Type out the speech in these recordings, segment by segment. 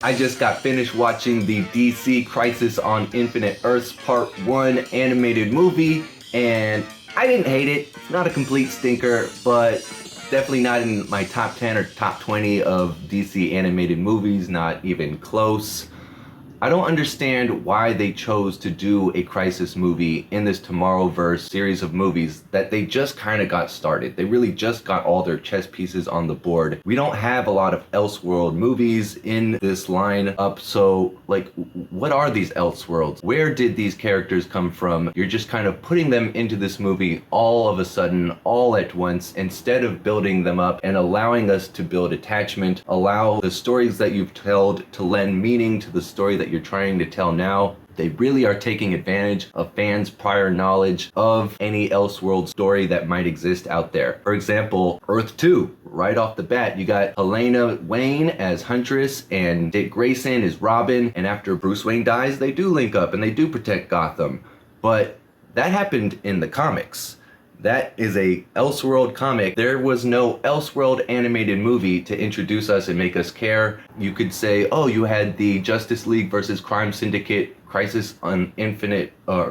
I just got finished watching the DC Crisis on Infinite Earths Part 1 animated movie, and I didn't hate it. It's not a complete stinker, but definitely not in my top 10 or top 20 of DC animated movies, not even close. I don't understand why they chose to do a Crisis movie in this Tomorrowverse series of movies that they just kind of got started. They really just got all their chess pieces on the board. We don't have a lot of Elseworld movies in this lineup, so like, what are these Elseworlds? Where did these characters come from? You're just kind of putting them into this movie all of a sudden, all at once, instead of building them up and allowing us to build attachment, allow the stories that you've told to lend meaning to the story that you're trying to tell now. They really are taking advantage of fans' prior knowledge of any Elseworld story that might exist out there. For example, Earth 2, right off the bat, you got Helena Wayne as Huntress and Dick Grayson as Robin, and after Bruce Wayne dies, they do link up and they do protect Gotham. But that happened in the comics. That is a Elseworld comic. There was no Elseworld animated movie to introduce us and make us care. You could say, oh, you had the Justice League versus Crime Syndicate Crisis on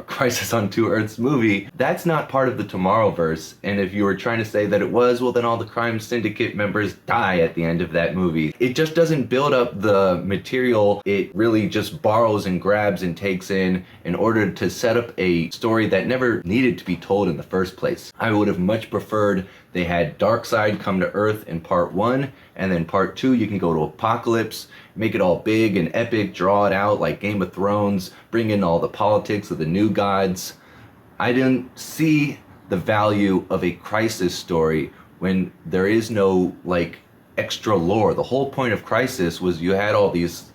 Crisis on Two Earths movie. That's not part of the Tomorrowverse, and if you were trying to say that it was, well, then all the Crime Syndicate members die at the end of that movie. It just doesn't build up the material. It really just borrows and grabs and takes in order to set up a story that never needed to be told in the first place. I would have much preferred they had Darkseid come to Earth in part 1, and then part 2 you can go to Apocalypse, make it all big and epic, draw it out like Game of Thrones, bring in all the politics of the new gods. I didn't see the value of a Crisis story when there is no like extra lore. The whole point of Crisis was you had all these,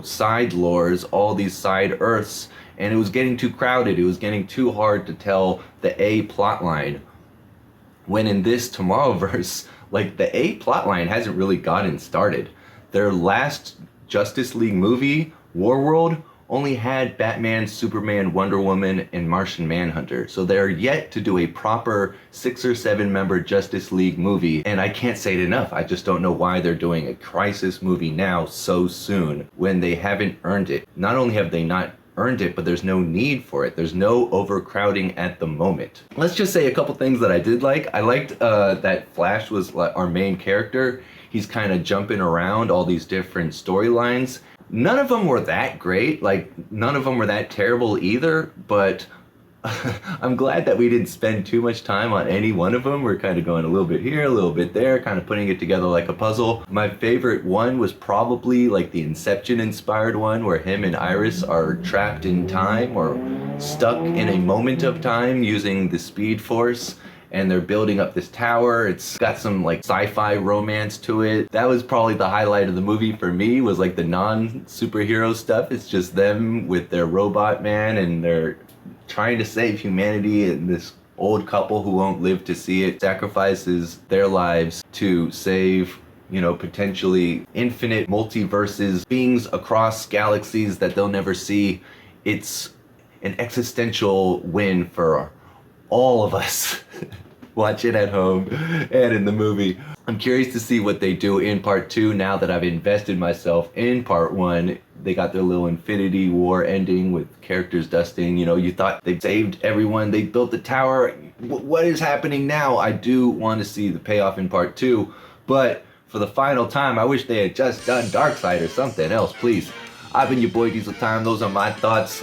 side lores, all these side Earths, and it was getting too crowded. It was getting too hard to tell the A plot line. When in this Tomorrowverse, like, the A plotline hasn't really gotten started. Their last Justice League movie, Warworld, only had Batman, Superman, Wonder Woman, and Martian Manhunter. So they're yet to do a proper 6 or 7 member Justice League movie. And I can't say it enough. I just don't know why they're doing a Crisis movie now so soon when they haven't earned it. Not only have they not earned it, but there's no need for it. There's no overcrowding at the moment. Let's just say a couple things that I did like. I liked that Flash was our main character. He's kind of jumping around all these different storylines. None of them were that great, like none of them were that terrible either, but I'm glad that we didn't spend too much time on any one of them. We're kind of going a little bit here, a little bit there, kind of putting it together like a puzzle. My favorite one was probably like the Inception inspired one where him and Iris are trapped in time or stuck in a moment of time using the Speed Force, and they're building up this tower. It's got some like sci-fi romance to it. That was probably the highlight of the movie for me, was like the non-superhero stuff. It's just them with their robot man, and they're trying to save humanity, and this old couple who won't live to see it sacrifices their lives to save, potentially infinite multiverses, beings across galaxies that they'll never see. It's an existential win for all of us. Watch it at home and in the movie. I'm curious to see what they do in part 2 now that I've invested myself in part 1. They got their little Infinity War ending with characters dusting. You thought they saved everyone, they built the tower. What is happening now? I do want to see the payoff in part 2, but for the final time, I wish they had just done Darkseid or something else, please. I've been your boy Diesel Time. Those are my thoughts.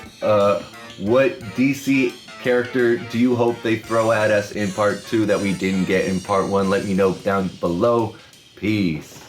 What DC character do you hope they throw at us in part 2 that we didn't get in part 1? Let me know down below. Peace.